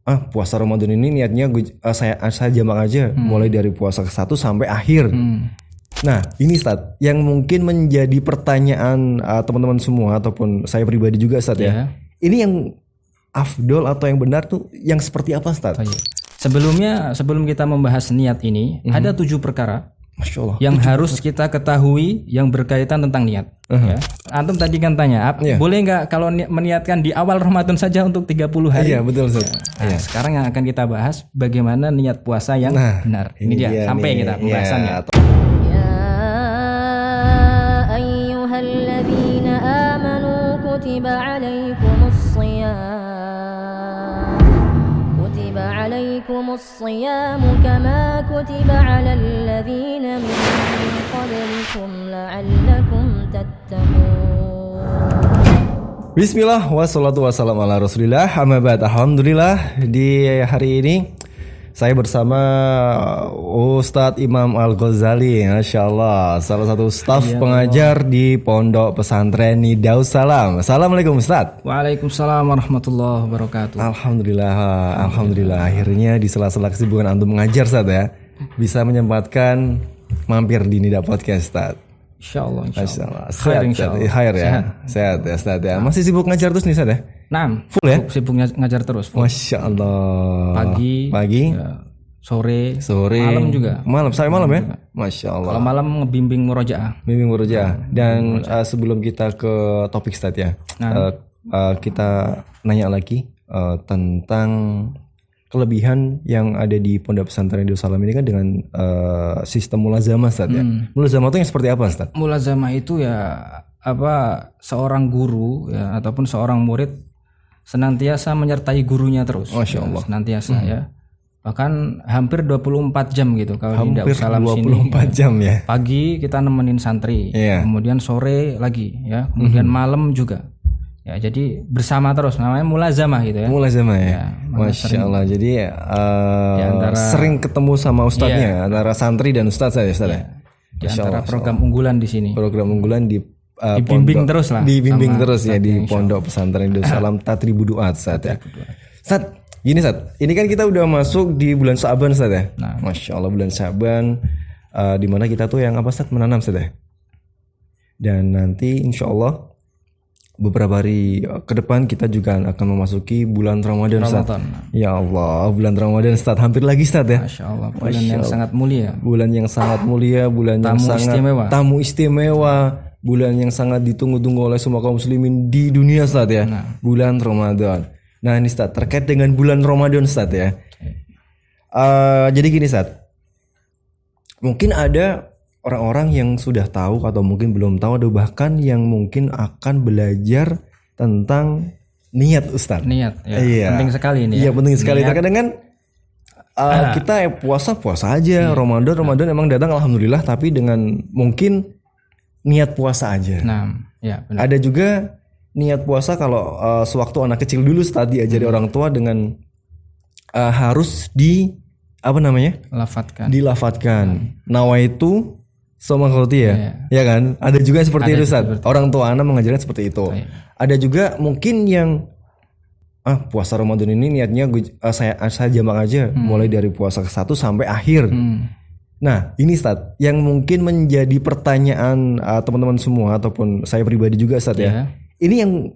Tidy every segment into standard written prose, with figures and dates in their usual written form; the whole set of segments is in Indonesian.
puasa Ramadan ini niatnya saya jamak aja mulai dari puasa ke-1 sampai akhir. Nah ini Ustaz yang mungkin menjadi pertanyaan teman-teman semua ataupun saya pribadi juga Ustaz ya. Ini yang afdol atau yang benar tuh yang seperti apa Ustaz? Sebelum kita membahas niat ini ada 7 perkara Masya Allah, yang harus kita ketahui yang berkaitan tentang niat. Ya. Antum tadi kan tanya, boleh nggak kalau meniatkan di awal Ramadan saja untuk 30 hari? Iya betul Ustaz. Nah, sekarang yang akan kita bahas bagaimana niat puasa yang benar. Ini dia sampai kita pembahasannya. ayyuhalladzina amanu kutiba alaikumus siyam kama kutiba alal ladzina min qablikum la'allakum tattaqun. Bismillah wassalatu wassalamu ala rasulillah amma ba'd. Alhamdulillah di hari ini saya bersama Ustadz Imam Al-Ghazali, Masya Allah, salah satu staf pengajar di Pondok Pesantren Nidaus Salam. Assalamualaikum Ustadz. Waalaikumsalam warahmatullahi wabarakatuh. Alhamdulillah akhirnya di sela-sela kesibukan antum mengajar Ustadz ya, bisa menyempatkan mampir di Nida Podcast Ustadz. Insyaallah. Khair ya. Sehat ya Ustadz ya. Masih sibuk ngajar terus nih Ustadz ya? Full ya? Sibuk ngajar terus. Full. Masya Allah. Pagi ya, sore, malam juga. Sampai malam ya? Masya Allah. Kalau malam ngebimbing murojaah. Dan sebelum kita ke topik Ustadz ya, kita nanya lagi tentang kelebihan yang ada di Pondok Pesantren Nidaus Salam ini kan dengan sistem mulazamah Ustadz ya. Mulazamah itu yang seperti apa Ustadz? Mulazamah itu ya seorang guru ya ataupun seorang murid senantiasa menyertai gurunya terus. Masya Allah. Senantiasa ya. Bahkan hampir 24 jam gitu kalau di Nidaus Salam sini. Hampir 24 jam ya. Pagi kita nemenin santri, kemudian sore lagi ya, kemudian malam juga. Ya, jadi bersama terus, namanya mulazamah gitu ya. Mulazamah ya. Masya Allah. Jadi sering ketemu sama ustadznya, antara santri dan ustadz saja Ustadz ya. Di antara program unggulan di sini. Program unggulan di dibimbing terus lah. Dibimbing terus ya di Pondok Pesantren Nidaus Salam Tatribu Duat Ustadz ya. Ustadz, gini Ustadz, ini kan kita udah masuk di bulan Sya'ban Ustadz ya. Masya Allah, bulan Sya'ban di mana kita tuh yang apa Ustadz, menanam Ustadz ya. Dan nanti insya Allah beberapa hari ke depan kita juga akan memasuki bulan Ramadan Ustaz. Ya Allah, bulan Ramadan Ustaz, hampir lagi Ustaz ya. Masya Allah, bulan yang sangat mulia. Bulan yang sangat mulia, bulan yang sangat tamu istimewa, bulan yang sangat ditunggu-tunggu oleh semua kaum muslimin di dunia Ustaz ya. Bulan Ramadan. Nah ini Ustaz, terkait dengan bulan Ramadan Ustaz ya. Jadi gini Ustaz, mungkin ada orang-orang yang sudah tahu atau mungkin belum tahu, ada bahkan yang mungkin akan belajar tentang niat Ustaz. Niat ya. Penting sekali ini. Iya, penting sekali. Terkait dengan kita puasa aja, Ramadan emang datang alhamdulillah, tapi dengan mungkin niat puasa aja. Benar. Ada juga niat puasa kalau sewaktu anak kecil dulu Ustaz diajari orang tua dengan harus dilafatkan. Nawaitu sama khoti ya kan? Ada juga seperti itu Ustaz. Orang tua anak mengajarkan seperti itu. Ada juga mungkin yang puasa Ramadan ini niatnya saya jamak aja mulai dari puasa ke-1 sampai akhir. Nah ini Ustaz yang mungkin menjadi pertanyaan teman-teman semua ataupun saya pribadi juga Ustaz ya. Ini yang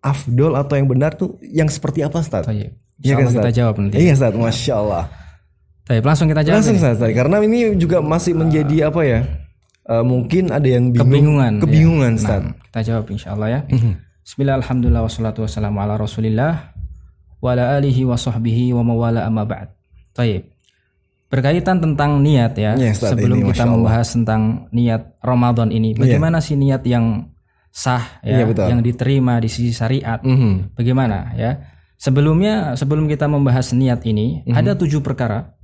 afdol atau yang benar tuh yang seperti apa Ustaz? Ya kan kita jawab nanti. Iya Ustaz, Masya Allah. Langsung kita jawab. Langsung Ustaz, karena ini juga masih menjadi mungkin ada yang kebingungan Ustaz. Kita jawab insyaallah ya. Bismillah, alhamdulillah, wassalatu wassalamu ala rasulillah wa ala alihi wa sahbihi wa mawala amma ba'd. Berkaitan tentang niat ya, sebelum kita membahas tentang niat Ramadan ini, bagaimana sih niat yang sah ya, yang diterima di sisi syariat, bagaimana ya? Sebelum kita membahas niat ini, ada 7 perkara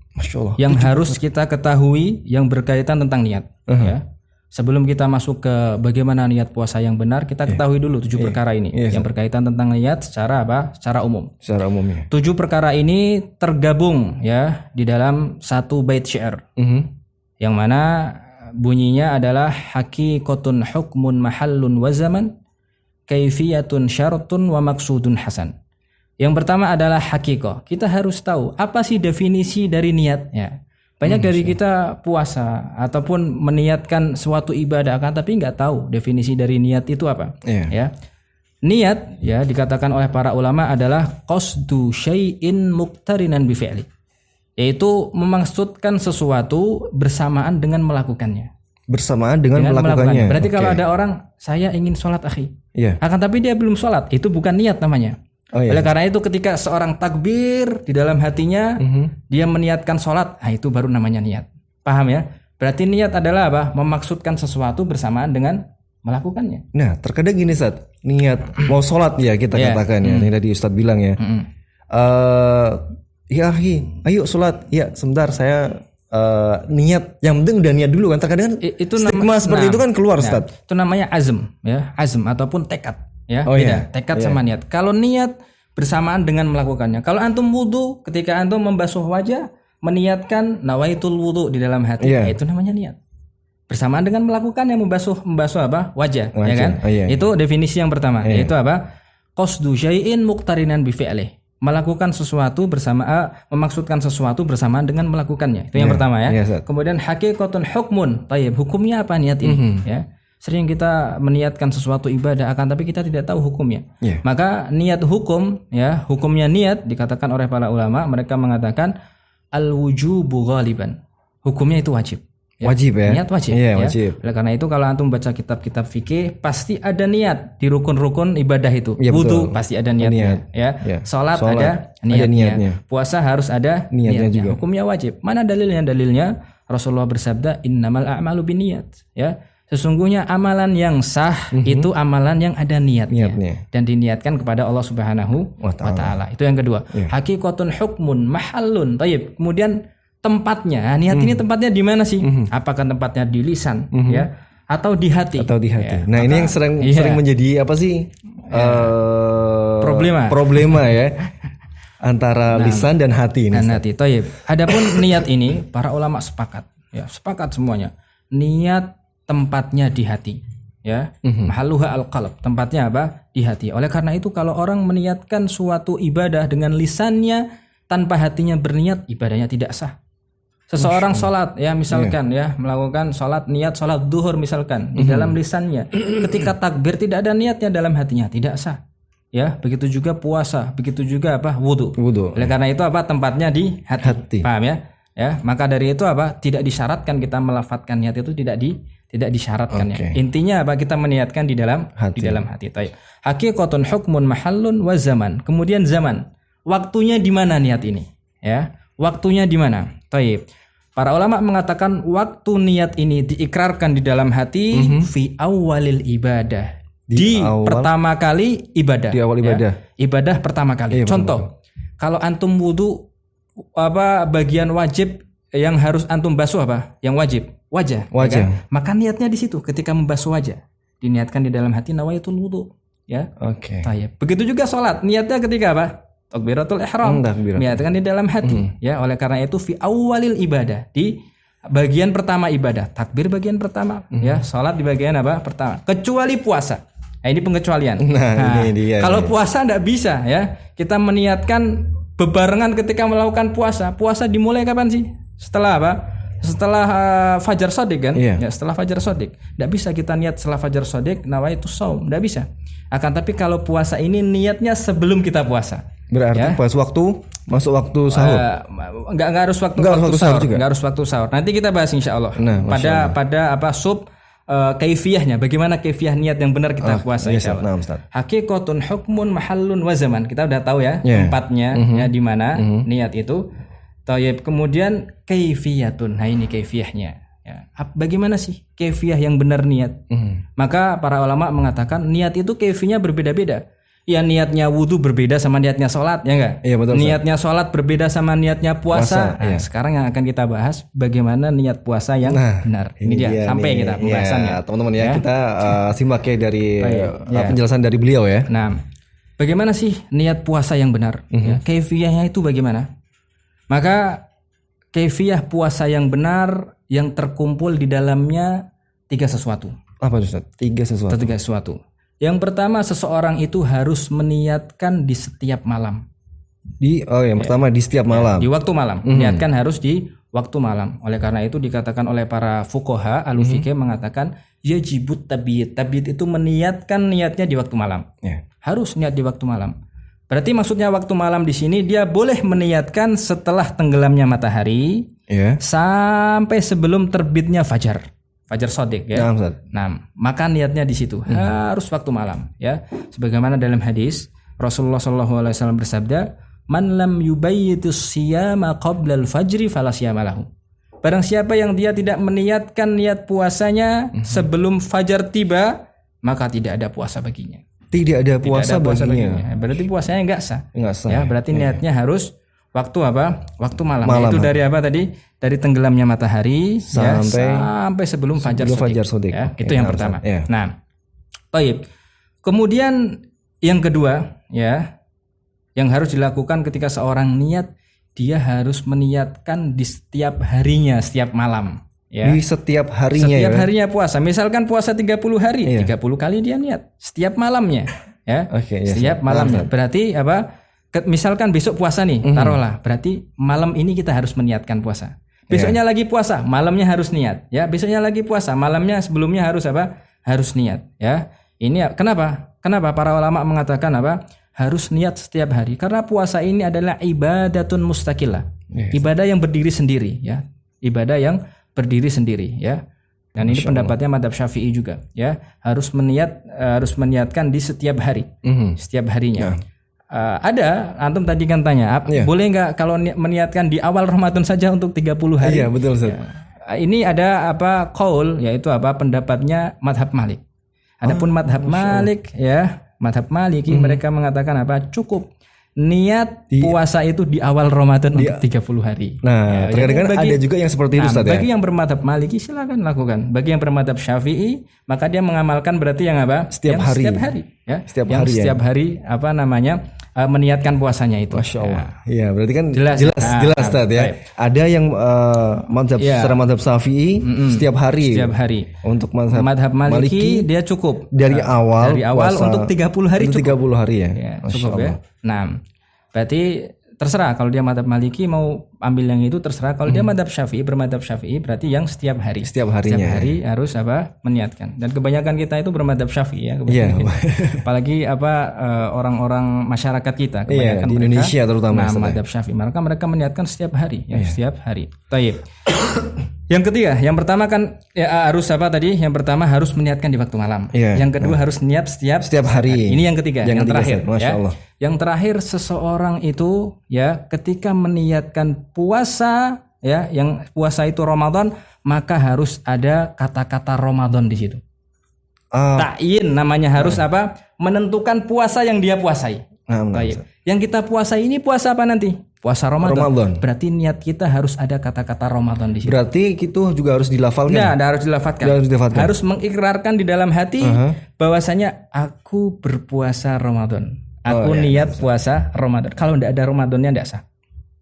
yang harus kita ketahui yang berkaitan tentang niat. Ya. Sebelum kita masuk ke bagaimana niat puasa yang benar, kita ketahui dulu 7 perkara ini yang berkaitan tentang niat secara secara umum. Secara umum ya. 7 perkara ini tergabung ya di dalam satu bait syair. Yang mana bunyinya adalah haqiqatun hukmun mahallun wa zaman kaifiyatun syaratun wa maksudun hasan. Yang pertama adalah hakikoh. Kita harus tahu apa sih definisi dari niat. Ya. Banyak dari kita puasa ataupun meniatkan suatu ibadah akan tapi nggak tahu definisi dari niat itu apa. Ya. Niat ya dikatakan oleh para ulama adalah qasdu syai'in muqtarinan bi fi'li. Yaitu memaksudkan sesuatu bersamaan dengan melakukannya. Bersamaan dengan melakukannya. Berarti kalau ada orang saya ingin sholat akhi. Akan tapi dia belum sholat, itu bukan niat namanya. Oleh karena itu ketika seorang takbir di dalam hatinya dia meniatkan sholat, itu baru namanya niat. Paham ya? Berarti niat adalah apa? Memaksudkan sesuatu bersamaan dengan melakukannya. Nah terkadang gini Ustaz, niat mau sholat ya kita katakan ya, ini tadi Ustaz bilang ya. Ya akhi, ayo sholat. Ya sebentar saya niat, yang penting udah niat dulu kan. Terkadang itu stigma seperti itu kan keluar Ustaz. Itu namanya azm ya, azm ataupun tekad. Ya, beda. Tekad sama niat. Kalau niat bersamaan dengan melakukannya. Kalau antum wudu, ketika antum membasuh wajah, meniatkan nawaitul wudu di dalam hati, itu namanya niat. Bersamaan dengan melakukannya, membasuh apa? Wajah, ya kan? Itu definisi yang pertama, yaitu apa? Qasdu syai'in muqtarinan bi fi'lih. Melakukan sesuatu memaksudkan sesuatu bersamaan dengan melakukannya. Itu yang pertama ya. Kemudian haqiqatun hukmun. Tayyib, hukumnya apa niat ini? Ya. Sering kita meniatkan sesuatu ibadah akan tapi kita tidak tahu hukumnya. Maka niat hukum ya, hukumnya niat dikatakan oleh para ulama, mereka mengatakan al-wujubu ghaliban. Hukumnya itu wajib. Ya. Wajib ya. Niat wajib. Wajib. Oleh karena itu kalau antum baca kitab-kitab fikih pasti ada niat di rukun-rukun ibadah itu. Wudu pasti ada niatnya ya. Salat ada niatnya. Puasa harus ada niatnya juga. Hukumnya wajib. Mana dalilnya? Dalilnya Rasulullah bersabda innamal a'malu binniyat ya. Sesungguhnya amalan yang sah itu amalan yang ada niatnya dan diniatkan kepada Allah Subhanahu wa taala. Itu yang kedua. Haqiqatun hukmun mahallun. Baik. Kemudian tempatnya, niat ini tempatnya di mana sih? Apakah tempatnya di lisan ya atau di hati? Ya. Nah, ini yang sering menjadi apa sih? Problema ya. Antara lisan dan hati ini. Baik. Adapun niat ini para ulama sepakat semuanya. Niat tempatnya di hati ya. Mahalluha al-qalb, tempatnya apa? Di hati. Oleh karena itu kalau orang meniatkan suatu ibadah dengan lisannya tanpa hatinya berniat, ibadahnya tidak sah. Seseorang sholat ya misalkan ya melakukan sholat, niat sholat duhur misalkan di dalam lisannya, ketika takbir tidak ada niatnya dalam hatinya, tidak sah ya. Begitu juga puasa, begitu juga apa? Wudu. Oleh karena itu apa? Tempatnya di hati. Paham ya? Ya, maka dari itu apa? Tidak disyaratkan kita melafadzkan niat itu, tidak disyaratkan ya. Intinya apa? Kita meniatkan di dalam hati. Taib. Haqiqatun hukmun mahallun wa zaman. Kemudian zaman. Waktunya di mana niat ini? Ya. Waktunya di mana? Taib. Para ulama mengatakan waktu niat ini diikrarkan di dalam hati fi awalil ibadah. Di pertama kali ibadah. Di awal ibadah. Ya. Ibadah pertama kali. Contoh, kalau antum wudu bagian wajib yang harus antum basuh apa? Yang wajib. Wajah. Ya kan? Maka niatnya di situ ketika membasuh wajah. Diniatkan di dalam hati nawaitul wudu, ya. Tayyib. Begitu juga salat, niatnya ketika apa? Takbiratul ihram. Niatkan di dalam hati, ya. Oleh karena itu fi awalil ibadah, di bagian pertama ibadah. Takbir bagian pertama, ya. Salat di bagian apa? Pertama. Kecuali puasa. Nah, ini pengecualian. Ini dia. Kalau puasa enggak bisa, ya. Kita meniatkan bebarengan ketika melakukan puasa. Puasa dimulai kapan sih? Setelah apa? Setelah fajar shadiq kan? Ya, setelah fajar shadiq. Tidak bisa kita niat setelah fajar shadiq nawaitu shaum, tidak bisa. Akan tapi kalau puasa ini niatnya sebelum kita puasa. Berarti pas masuk waktu sahur. Enggak harus waktu sahur juga. Enggak harus waktu sahur. Nanti kita bahas insyaallah. Pada apa kaifiyahnya, bagaimana kaifiyah niat yang benar kita puasa insyaallah. Haqiqatun hukmun mahallun wa zaman. Kita udah tahu ya tempatnya ya di mana niat itu. Tayyib. Kemudian kaifiyatun. Nah ini kaifiyahnya ya. Bagaimana sih kaifiyah yang benar niat? Maka para ulama mengatakan niat itu kaifiyahnya berbeda-beda. Ya niatnya wudu berbeda sama niatnya sholat, ya enggak? Iya, betul, niatnya sholat berbeda sama niatnya puasa. Nah, sekarang yang akan kita bahas bagaimana niat puasa yang benar. Ini dia sampai kita pembahasannya. Ya, teman-teman ya, kita simak ya dari penjelasan dari beliau ya. Nah, bagaimana sih niat puasa yang benar? Ya, kaifiyahnya itu bagaimana? Maka kaifiyah puasa yang benar yang terkumpul di dalamnya 3 sesuatu. Apa Ustaz? 3 sesuatu. Yang pertama, seseorang itu harus meniatkan di setiap malam. Pertama di setiap malam. Di waktu malam. Niatkan harus di waktu malam. Oleh karena itu dikatakan oleh para fuqaha al-fiqh mengatakan yajibut tabiyyit. Tabiyyit itu meniatkan niatnya di waktu malam. Harus niat di waktu malam. Berarti maksudnya waktu malam di sini dia boleh meniatkan setelah tenggelamnya matahari sampai sebelum terbitnya fajar. Fajar shadiq ya. Nah, maka niatnya di situ harus waktu malam ya. Sebagaimana dalam hadis Rasulullah SAW bersabda, "Man lam yubayyitus siyama qabla al-fajri fala siyama lahu." Barang siapa yang dia tidak meniatkan niat puasanya sebelum fajar tiba, maka tidak ada puasa baginya. Tidak ada puasa baginya. Berarti puasanya enggak sah. Ya, berarti niatnya harus waktu apa? Waktu malam. Itu dari apa tadi? Dari tenggelamnya matahari sampai sebelum fajar shadiq. Ya, itu yang pertama. Nah, baik. Kemudian yang kedua, ya, yang harus dilakukan ketika seorang niat, dia harus meniatkan di setiap harinya, setiap malam. Ya. Di setiap harinya. Setiap harinya puasa. Misalkan puasa 30 hari, 30 kali dia niat setiap malamnya, ya. Setiap malamnya. Berarti apa? Misalkan besok puasa nih, taruhlah. Berarti malam ini kita harus meniatkan puasa. Besoknya lagi puasa, malamnya harus niat, ya. Besoknya lagi puasa, malamnya sebelumnya harus apa? Harus niat, ya. Ini kenapa? Kenapa para ulama mengatakan apa? Harus niat setiap hari, karena puasa ini adalah ibadatun mustaqillah. Ibadah yang berdiri sendiri, ya. Ibadah yang berdiri sendiri, ya. Dan ini pendapatnya madzhab Syafi'i juga, ya. Harus meniatkan di setiap hari. Setiap harinya. Ada, antum tadi kan tanya, boleh nggak kalau meniatkan di awal Ramadan saja untuk 30 hari? Iya, betul, Ustaz. Ini ada apa qaul, yaitu apa pendapatnya madzhab Malik. Adapun madzhab Malik, ya, madzhab Maliki mereka mengatakan apa? Cukup niat puasa itu di awal Ramadan untuk 30 hari. Nah, terkadang ada juga yang seperti itu, Ustaz, ya. Bagi yang bermadzhab Maliki silakan lakukan. Bagi yang bermadzhab Syafi'i, maka dia mengamalkan berarti yang apa? Setiap hari. Ya. Setiap hari apa namanya? Meniatkan puasanya itu. Masya Allah. Iya, berarti kan jelas Ustaz, ya. Baik. Ada yang secara madzhab Syafi'i setiap hari. Untuk madzhab Maliki dia cukup dari awal puasa, untuk 30 hari cukup. 30 hari ya. Cukup ya. Nah, berarti terserah kalau dia madzhab Maliki mau ambil yang itu, terserah. Kalau dia bermadzhab Syafi'i berarti yang setiap hari. Setiap harinya. Setiap hari harus apa? Meniatkan. Dan kebanyakan kita itu bermadzhab Syafi'i, ya. Apalagi orang-orang masyarakat kita kebanyakan di Indonesia terutama. Nah, madzhab Syafi'i. Maka mereka meniatkan setiap hari, ya, setiap hari. Baik. Yang ketiga, yang pertama kan harus apa tadi? Yang pertama harus meniatkan di waktu malam. Yang kedua harus niat setiap hari. Ini yang ketiga, yang terakhir. Masya Allah. Yang terakhir seseorang itu ya ketika meniatkan puasa, ya, yang puasa itu Ramadan, maka harus ada kata-kata Ramadan di situ. Ta'yin namanya, harus apa? Menentukan puasa yang dia puasai. Yang kita puasai ini puasa apa nanti? Puasa Ramadan. Berarti niat kita harus ada kata-kata Ramadan di situ. Berarti itu juga harus dilafalkan. Harus dilafalkan. Harus mengikrarkan di dalam hati bahwasanya aku berpuasa Ramadan. Aku niat puasa Ramadan. Kalau tidak ada Ramadannya tidak sah.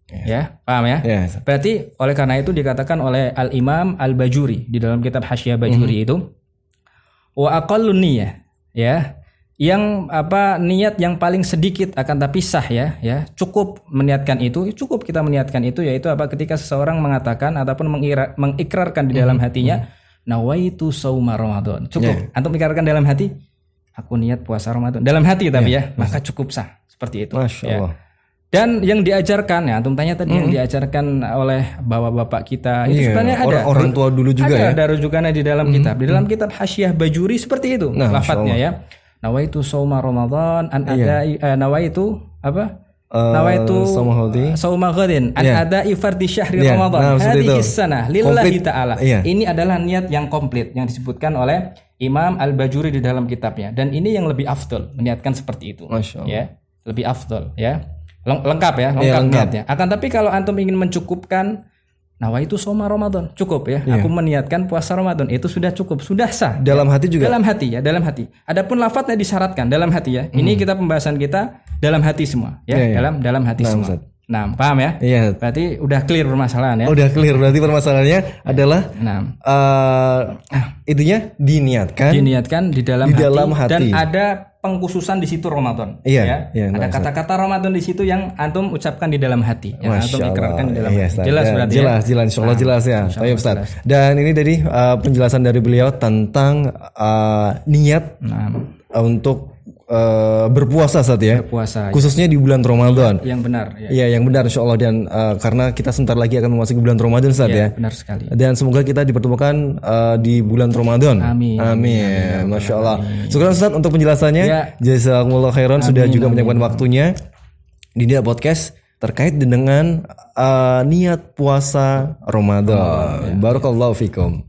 Ya, paham ya? Berarti oleh karena itu dikatakan oleh Al-Imam Al-Bajuri di dalam kitab Hasyiah Bajuri itu, wa aqallun niyah, ya. Yang apa niat yang paling sedikit akan tapi sah, ya, cukup meniatkan itu, cukup kita meniatkan itu, yaitu apa? Ketika seseorang mengatakan ataupun mengikrarkan di dalam hatinya, nawaitu shauma Ramadan. Cukup. Antum ikrarkan dalam hati, aku niat puasa Ramadan. Dalam hati tapi maka cukup sah. Seperti itu. Masya Allah. Dan yang diajarkan, ya, antum tanya tadi yang diajarkan oleh bapak-bapak kita, itu sebenarnya ada orang tua dulu juga, ada rujukannya di dalam kitab. Di dalam kitab Hasyiah Bajuri seperti itu lafadznya, ya. Nawaitu shauma Ramadan an adai nawaitu apa? Nawaitu shauma ghadin an adai fardhi syahri Ramadan hadhihi sanah lillahi ta'ala. Ini adalah niat yang komplit yang disebutkan oleh Imam Al-Bajuri di dalam kitabnya, dan ini yang lebih afdol meniatkan seperti itu. Ya, lebih afdol, ya. Lengkap ya, lengkap niatnya. Akan tapi kalau antum ingin mencukupkan nawaitu shauma Ramadan, cukup ya. Aku meniatkan puasa Ramadan, itu sudah cukup, sudah sah. Dalam hati juga. Dalam hati, ya, dalam hati. Adapun lafadznya disyaratkan dalam hati, ya. Ini kita pembahasan kita dalam hati semua, ya. Dalam hati semua. Nah, paham ya? Iya. Berarti udah clear permasalahan, ya. Udah clear, berarti permasalahannya adalah itunya diniatkan di dalam hati. Dan ada pengkhususan di situ Ramadan. Iya. Ada kata-kata Ramadan di situ yang antum ucapkan di dalam hati, yang antum ikrarkan di dalam hati. Jelas berarti. Jelas, insyaallah jelas ya. Baik Ustaz. Dan ini dari penjelasan dari beliau tentang niat untuk berpuasa saat ya. Berpuasa. Khususnya di bulan Ramadan. Yang benar. Iya, yang benar insyaallah dan karena kita sebentar lagi akan memasuki bulan Ramadan saat ya. Benar sekali. Dan semoga kita dipertemukan di bulan Ramadan. Amin. Masya Allah. Syukur Ustaz untuk penjelasannya. Jazakumullah khairan sudah juga menyiapkan waktunya di Niat Podcast terkait dengan niat puasa Ramadan. Barakallahu fikum.